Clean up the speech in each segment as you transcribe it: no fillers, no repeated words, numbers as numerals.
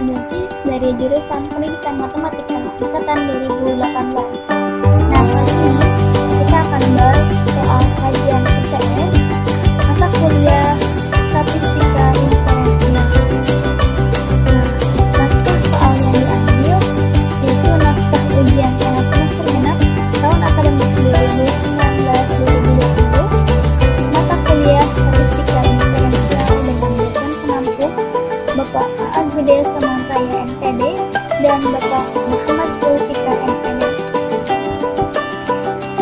Bilkis dari jurusan Pendidikan Matematika Angkatan 2018. Nah, kali ini kita akan bahas soal kajian ITS mata kuliah Statistika Inferensial. Nah, naskah soal yang diambil yaitu naskah ujian tengah semester genap tahun akademik 2019-2020 mata kuliah Statistika Inferensial dengan dosen penampung Bapak A. Gede Samantaya MPD dan Bapak Muhammad Zulfikar MPD.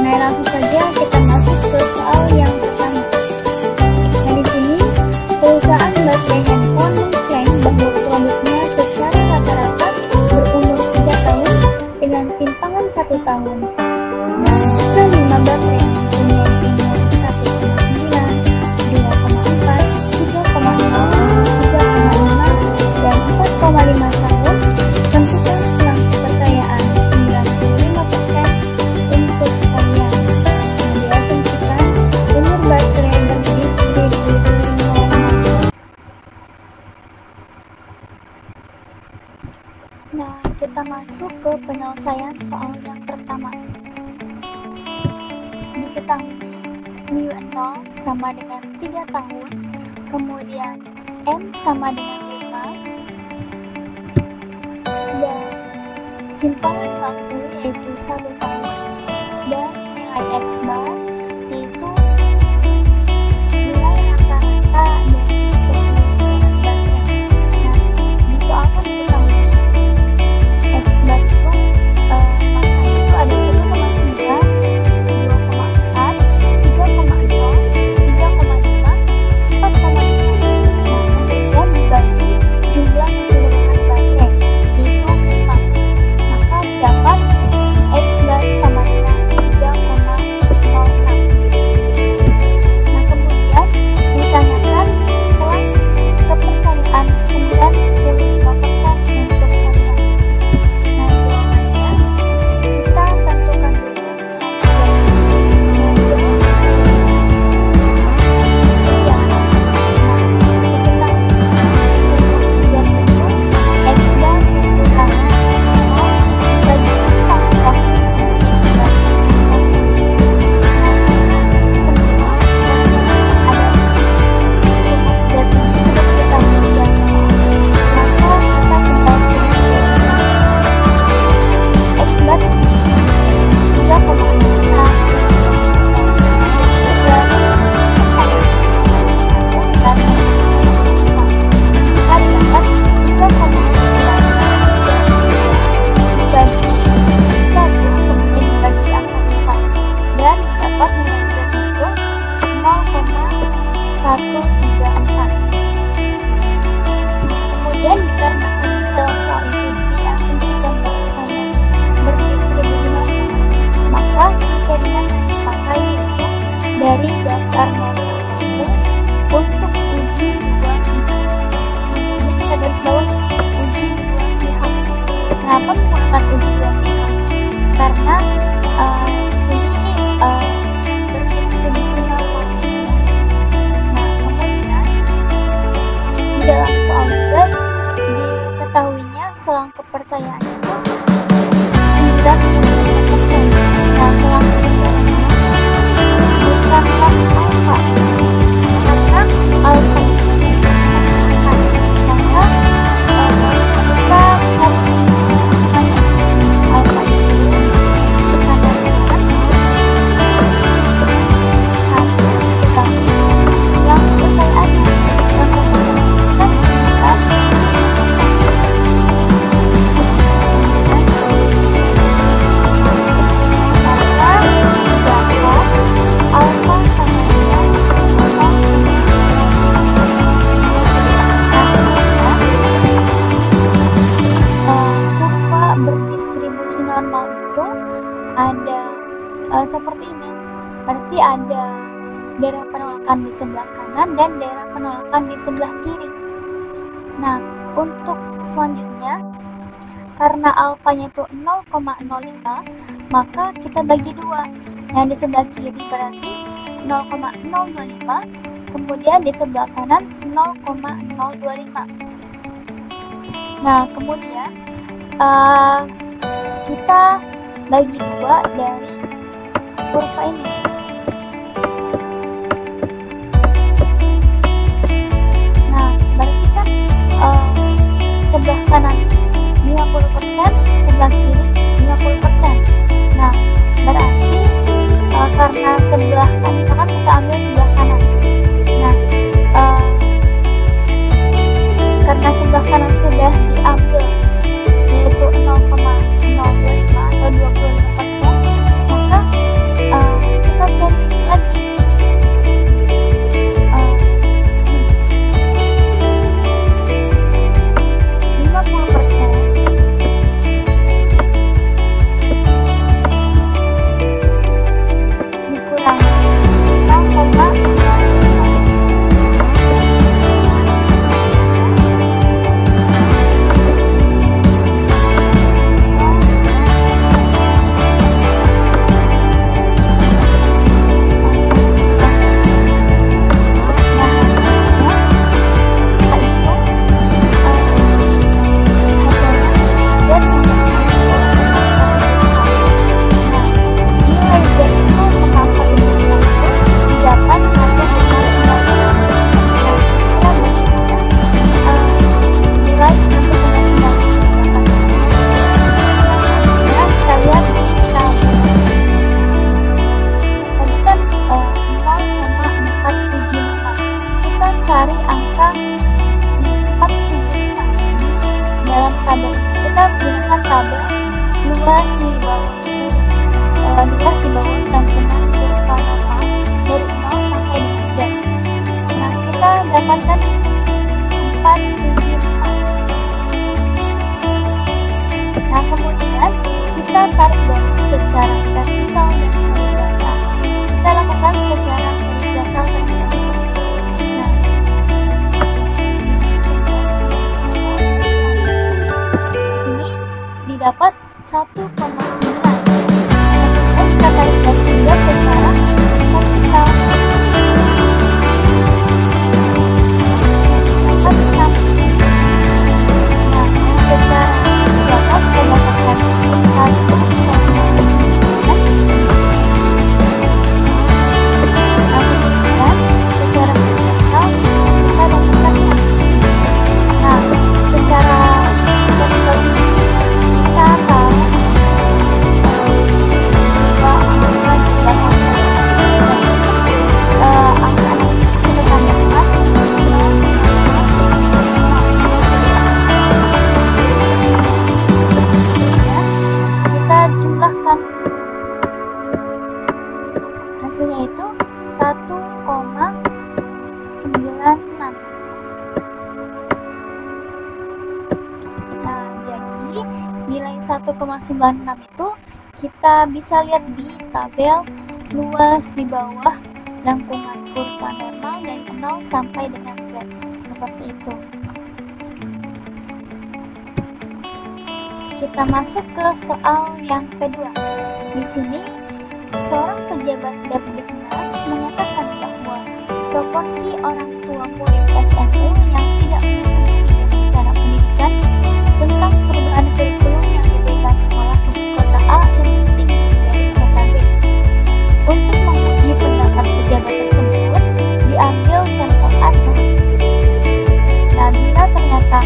Nah, langsung saja kita masuk ke soal yang pertama. Nah, di sini perusahaan baterai handphone mengklaim bahwa produknya secara rata-rata berumur 3 tahun dengan simpangan 1 tahun. Nah, jika 5 baterai mempunyai umur 1,9, 2,4, 3,0, 3,5, dan 4,5 tahun, tentukan selang kepercayaan 95% untuk kalian. Yang diasumsikan umur baterai berdistribusi normal. Nah, kita masuk ke penyelesaian soal yang pertama. Diketahui mu0 sama dengan 3 tahun, kemudian n sama dengan 5, dan simpangan waktu yaitu 1 tahun, dan nilai x bar yaitu nilai rata-rata dari keseluruhan baterai. Nah, di soal kan diketahui x bar itu masanya itu ada 1,9, 2,4, 3,0, 3,5, 4,5. Nah, kemudian dibagi jumlah keseluruhan baterai yaitu 5, maka didapat x bar sama dengan 3,06. Nah, kemudian ditanyakan selang kepercayaan 95% untuk harian. Nah, jawabannya kita tentukan dulu dari daftar nomor umum untuk uji dua pihak. Di sini kita garis bawahi uji dua pihak. Kenapa menggunakan uji dua pihak? Karena di sini berdistribusi normal. Nah, kemudian di dalam soal juga diketahuinya selang kepercayaan itu 95%. Nah, selang kepercayaan bukanlah alfa, karena alfa itu maka kita harus menggunakan alfa itu bersama dengan 1 tahun yang kepercayaannya yang memungkinkan sekitar 1 berdistribusi normal itu ada seperti ini. Berarti ada daerah penolakan di sebelah kanan dan daerah penolakan di sebelah kiri. Nah, untuk selanjutnya karena alfanya itu 0,05, maka kita bagi 2. Yang di sebelah kiri berarti 0,025, kemudian di sebelah kanan 0,025. Nah, kemudian kita bagi dua dari kurva ini. Nah, berarti kan sebelah kanan 50%, sebelah kiri 50%. Nah, berarti karena sebelah kanan, misalkan kita ambil sebelah kanan. Nah, karena sebelah kanan sudah diambil yaitu 0,05 atau 25%, maka kita cari lagi 50% dikurangi 0,05. Cari angka 475 dalam tabel. Kita gunakan tabel luas di bawah rangkuman kurva normal dari 0 sampai dengan Z. Nah, kita dapatkan di sini 475. Nah, kemudian kita tarik garis secara vertikal dan horizontal. Kita lakukan secara horizontal terlebih dahulu. Dapat 1,9. Kemudian kita tarik garis juga secara vertikal. Dapat 6. Nah, secara horizontal kita dapatkan 1,9. Nah, kemudian secara vertikal kita dapatkan 6. Nah, secara vertikal ini kita tahu angka kita tambahkan kita jumlahkan, hasilnya itu 1,96. Nah, jadi nilai 1,96 itu kita bisa lihat di tabel luas di bawah rangkuman kurva normal dari 0 sampai dengan Z. Seperti itu. Kita masuk ke soal yang kedua. Di sini, seorang pejabat Depdiknas menyatakan bahwa proporsi orang tua murid SMU yang tidak mengikuti rencana pendidikan tentang perubahan kurikulum yang diberikan sekolah di kota A lebih tinggi dari kota B. Untuk menguji pendapat pejabat tersebut, diambil sampel acak. Nah, bila ternyata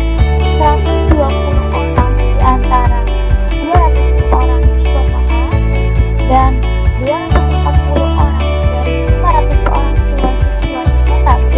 120 orang di antara 200 orang di kota A dan 240 orang dari 500 orang tua siswa di kota B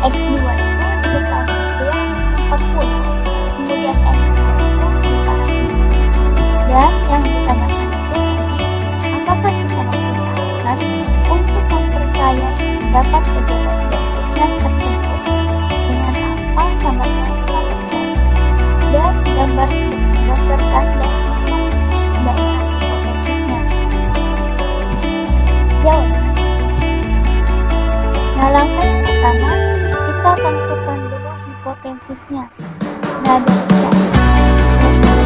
X2 itu dikali 240, kemudian N2 itu 500. Dan yang ditanyakan itu tadi, apakah kita mempunyai alasan untuk mempercayai pendapat pejabat Bapenas tersebut dengan apa sama dengan 5%, dan gambarkan dan hitung daerah hipotesisnya. Jawaban. Nah, langkah yang pertama, kita tentukan dulu hipotesisnya. Nah, dari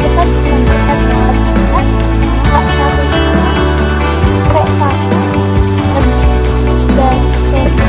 kita bisa melihat bahwa angka 1 itu P1 lebih dari P2.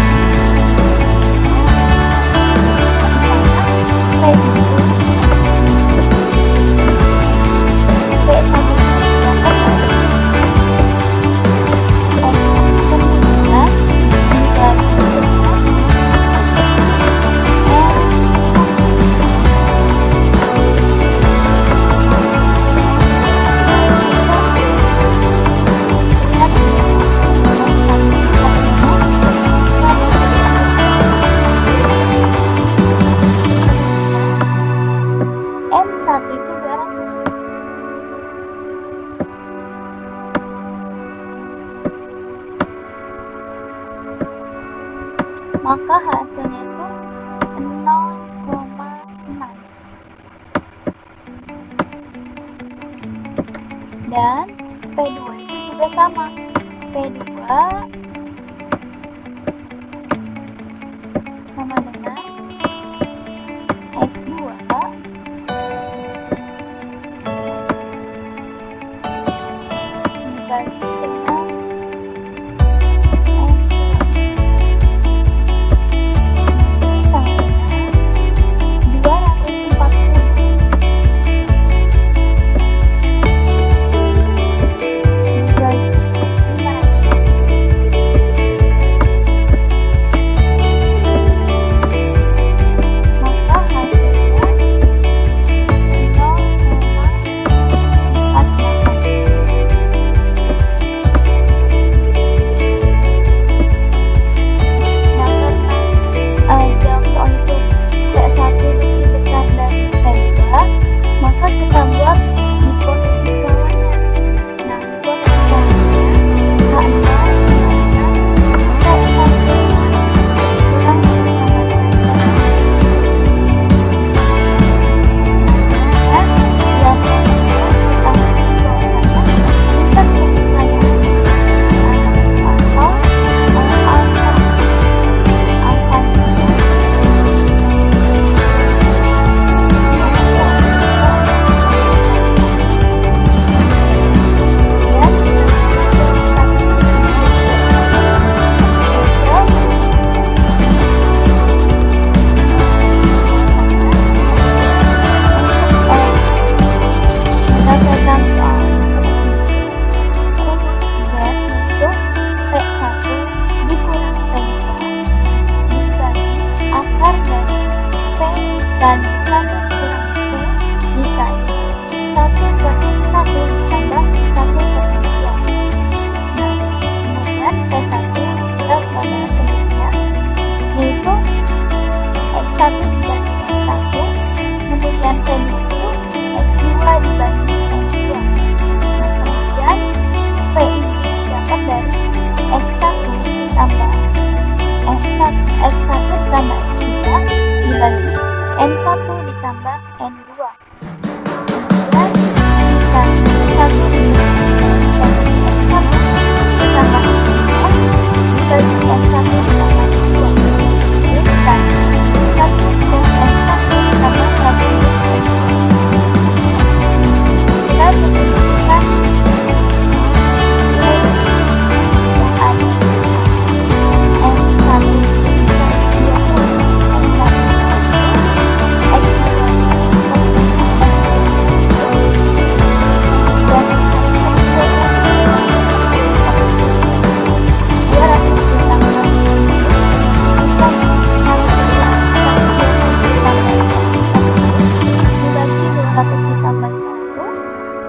Maka hasilnya itu 0,6. Dan P2 itu juga sama. P2 sama dengan X2 dibagi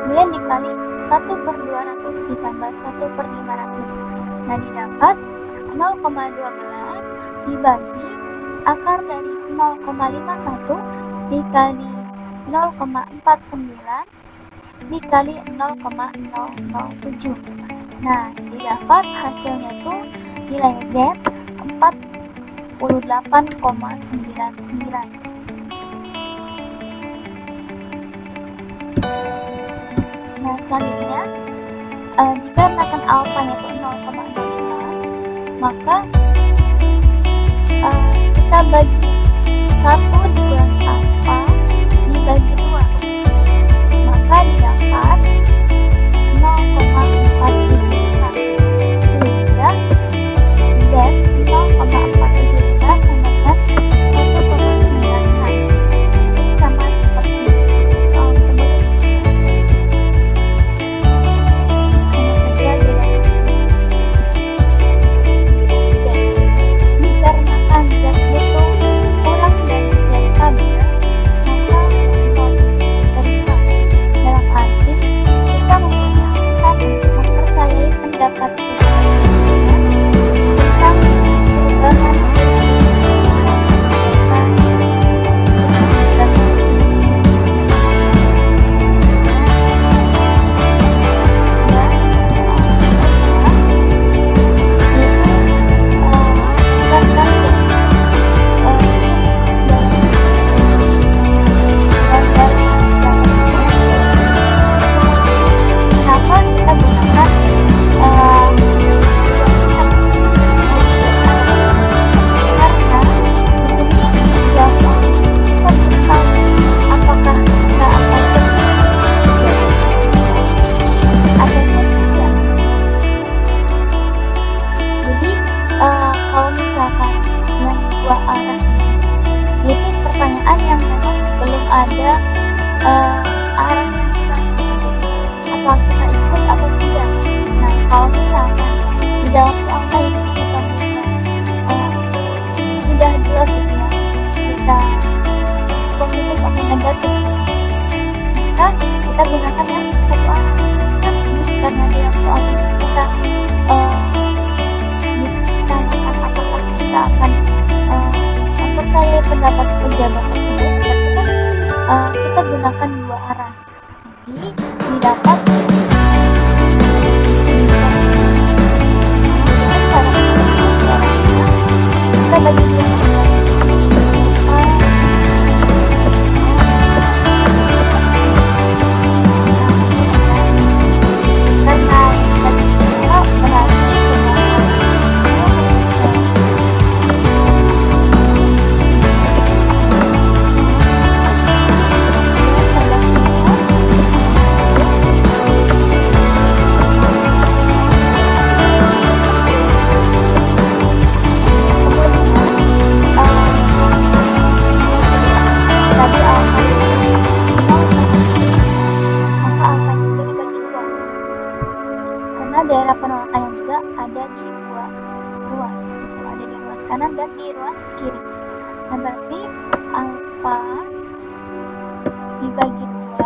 dengan dikali 1/200 ditambah 1/500. Nah, didapat 0,12 dibagi akar dari 0,51 dikali 0,49 dikali 0,007. Nah, didapat hasilnya tuh nilai Z 48,99. Nah, selanjutnya dikarenakan alfanya itu 0,05, maka kita bagi 1 dikurangi alfa dibagi 2, maka didapat 0,475, sehingga Z 0,475 sama dengan 1,96. Ini sama seperti soal sebelumnya, hanya saja beda kasus. Jadi dikarenakan Z itu kurang dari Z tampil, maka nol diterima. Dalam arti kita mempunyai alasan untuk mempercayai pendapat tentang perubahan kalau misalkan yang dua arah itu pertanyaan yang memang belum ada arah yang jelas, apakah kita ikut atau tidak. Nah, kalau misalkan di dalam soal tadi kita sudah jelas gitu ya, kita positif atau negatif, maka kita gunakan yang satu arah. Tapi karena di dalam soal ini kita apakah kita akan mempercayai pendapat pejabat tersebut, berarti kan kita gunakan dua arah. Jadi didapat kita bagi dua daerah penolakannya juga ada di dua ruas, gitu. Ada di ruas kanan dan di ruas kiri. Nah, berarti alfa dibagi 2,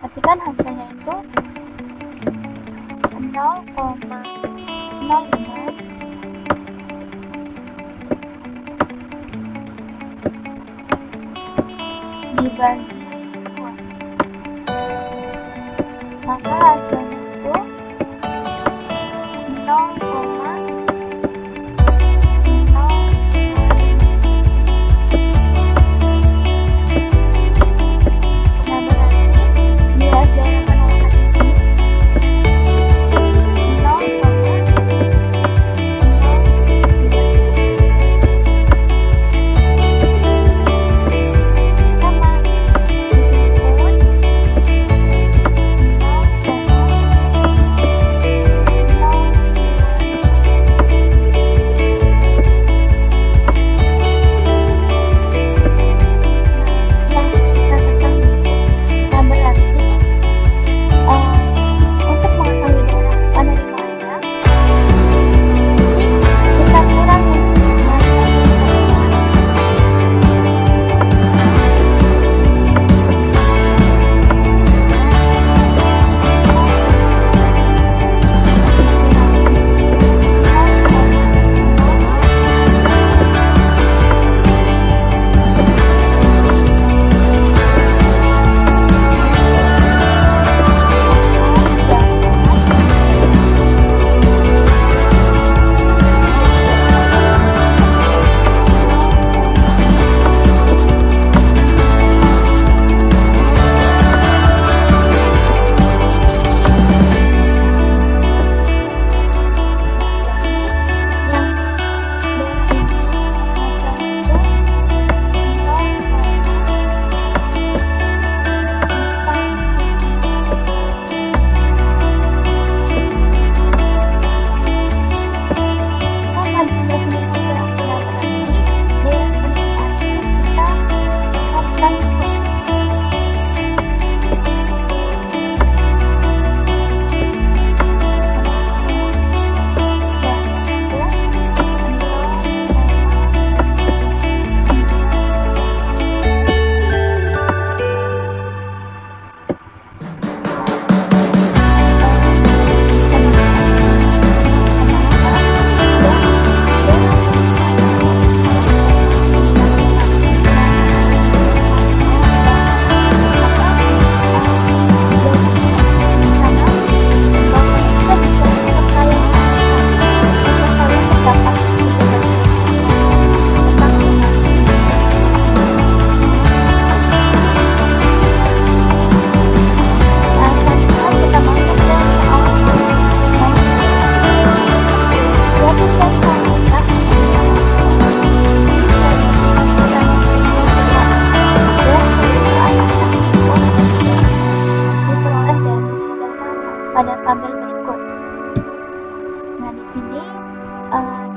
berarti kan hasilnya itu 0,05 dibagi 2, maka hasilnya itu 0,005. Nah, berarti di ruas daerah penolakan ini 0,022. Sama di sini pun 0,022.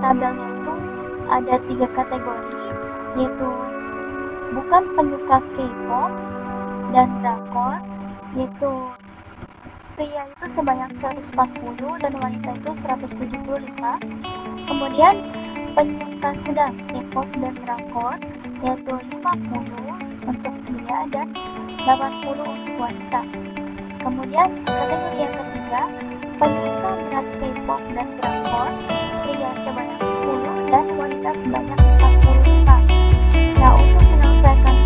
tabelnya itu ada 3 kategori, yaitu bukan penyuka K-pop dan drakor, yaitu pria itu sebanyak 140 dan wanita itu 175. Kemudian penyuka sedang K-pop dan drakor yaitu 50 untuk pria dan 80 untuk wanita. Kemudian kategori yang ketiga, penyuka berat K-pop dan drakor, pria sebanyak 10 dan wanita sebanyak 45. Nah, untuk menyelesaikan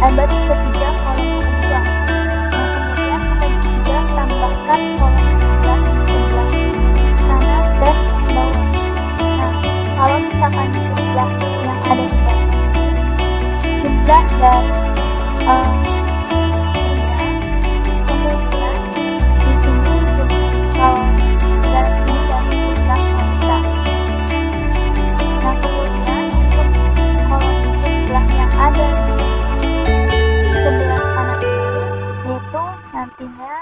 baris ketiga kolom kedua. Nah, kemudian kita juga tambahkan kolom kedua di sebelah kanan dan bawah. Nah, kalau misalkan di sebelah yang ada di bawah ini jumlah dari pria, kemudian di sini kalau dalam sini dari jumlah wanita. Nah, kemudian untuk kolom jumlah yang ada di sebelah kanan ini, yaitu nantinya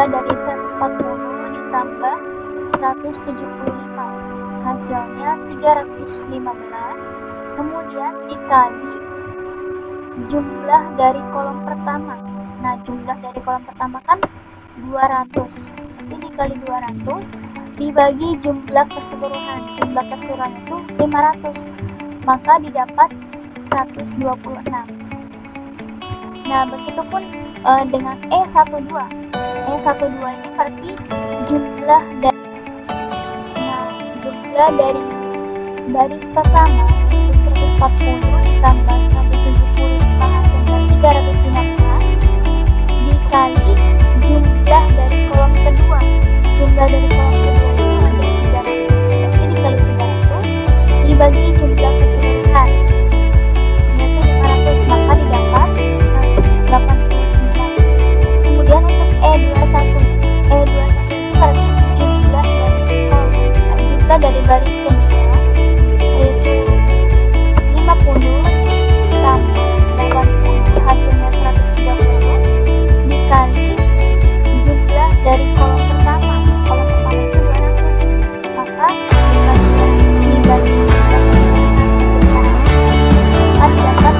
dari 140 ditambah 175, hasilnya 315. Kemudian dikali jumlah dari kolom pertama. Nah, jumlah dari kolom pertama kan 200, jadi dikali 200 dibagi jumlah keseluruhan. Jumlah keseluruhan itu 500, maka didapat 126. Nah, begitupun dengan E12. E12 ini berarti jumlah dari baris pertama yaitu 140 ditambah 175 hasilnya 315 dikali jumlah dari kolom kedua. Jumlah dari kolom kedua itu ada 300, berarti dikali 300 dibagi jumlah keseluruhan yaitu 500, maka didapat 189. Kemudian untuk E21 itu berarti jumlah dari baris kedua yaitu 50 tambah 80 hasilnya 130 dikali jumlah dari kolom pertama. Kolom pertama itu 200, maka dibagi dapat 50.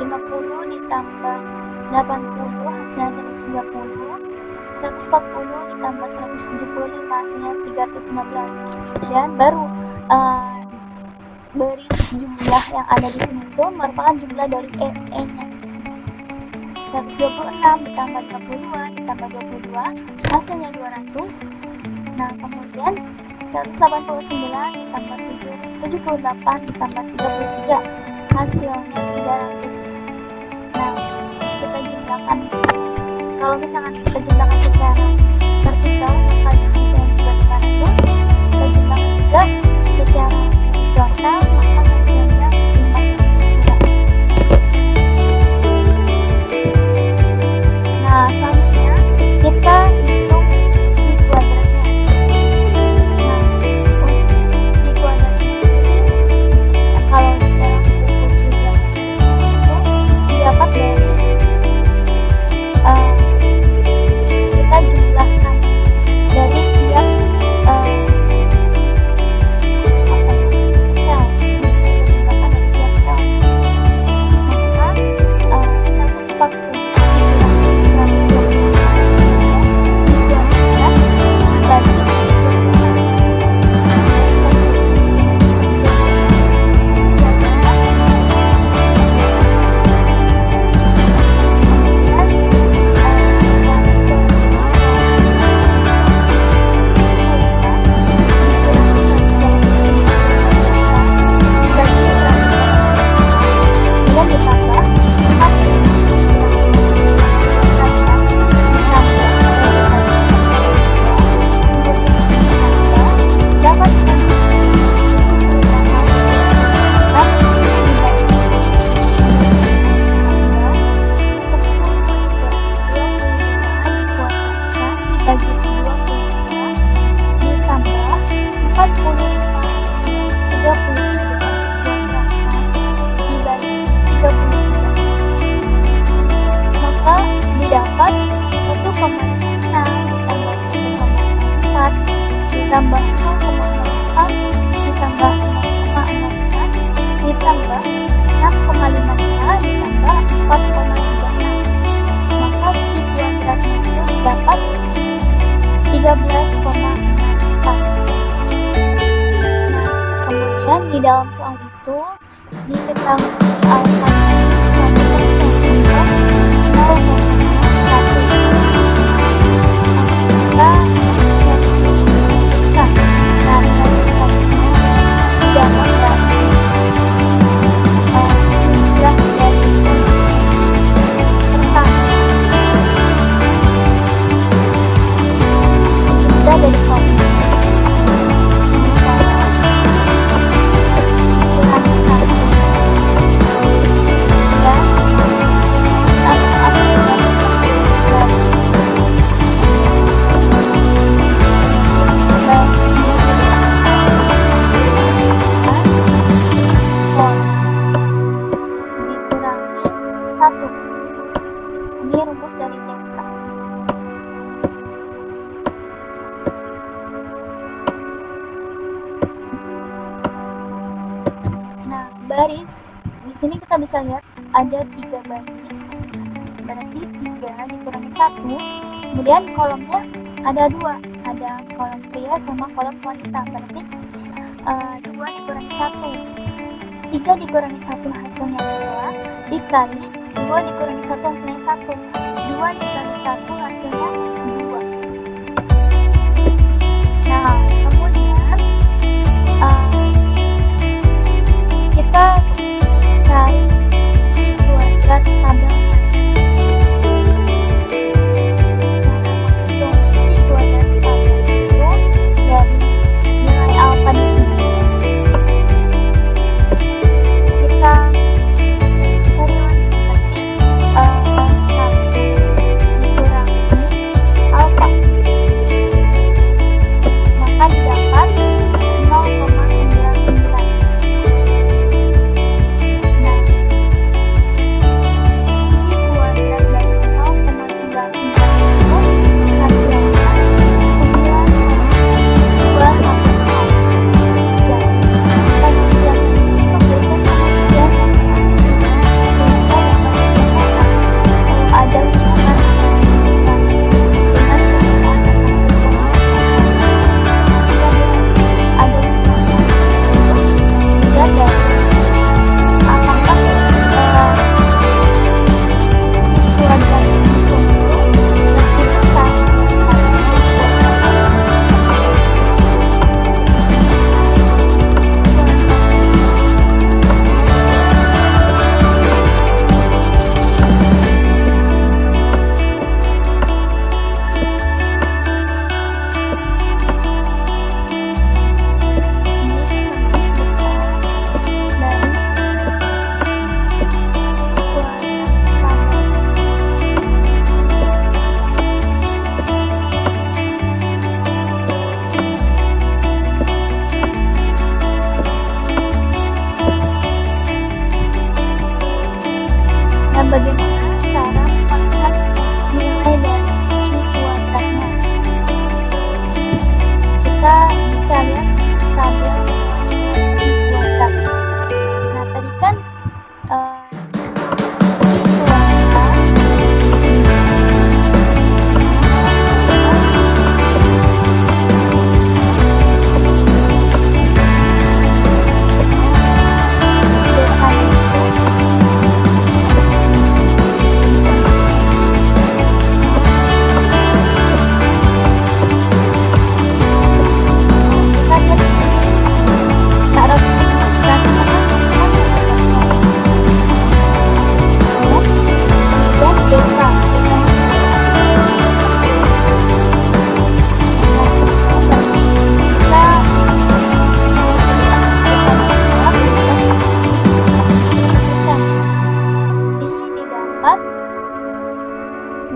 50 ditambah 80 hasilnya 130, 140 ditambah 175 hasilnya 315, dan baru beri jumlah yang ada di sini itu merupakan jumlah dari E-nya. 126 ditambah 52 ditambah 22 hasilnya 200. Nah, kemudian 189 ditambah 78 ditambah 33 hasilnya 300. Nah, kita jumlahkan. Kalau misalkan kita jumlahkan secara vertikal maka hasilnya juga 500. Kita jumlahkan juga secara horizontal maka hasilnya 500 juga. Nah, selanjutnya kita hitung C kuadratnya. Nah, untuk C kuadrat ini kalau di dalam buku Surya itu didapat dari kita jumlahkan dari tiap sel. Kita jumlahkan dari tiap sel. Maka 140 ditambah 0,04 ditambah 0,05 ditambah 6,55 ditambah 4,36, maka C kuadratnya itu dapat 13,4. Nah, kemudian di dalam soal itu diketahui alfanya 1% atau 0,1. Ini rumus dari DK. Nah, baris di sini kita bisa lihat ada 3 baris, berarti 3 dikurangi 1. Kemudian kolomnya ada 2, ada kolom pria sama kolom wanita, berarti 2 dikurangi 1. 3 dikurangi 1 hasilnya 2 dikali 2 dikurangi 1 hasilnya 1. 2 dikali 1 hasilnya 2. Nah, kemudian kita cari C kuadrat tabelnya. Cara menghitung C kuadrat tabel itu dari nilai alfa di sini kita cari lagi, berarti 1 dikurangi bagaimana cara melihat nilai dari C kuadratnya? Kita bisa lihat tabel C kuadrat. Nah, tadi kan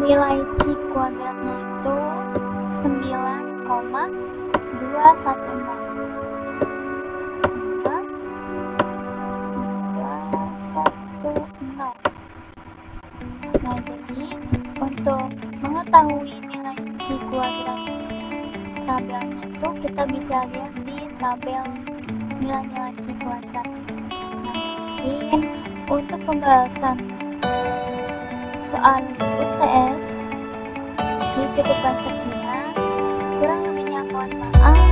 nilai C kuadratnya itu 9,210. Nah, jadi untuk mengetahui nilai C kuadrat tabelnya itu kita bisa lihat di tabel nilai-nilai C kuadrat. Nah, mungkin untuk pembahasan soal UTS dicukupkan sekian, kurang lebihnya mohon maaf.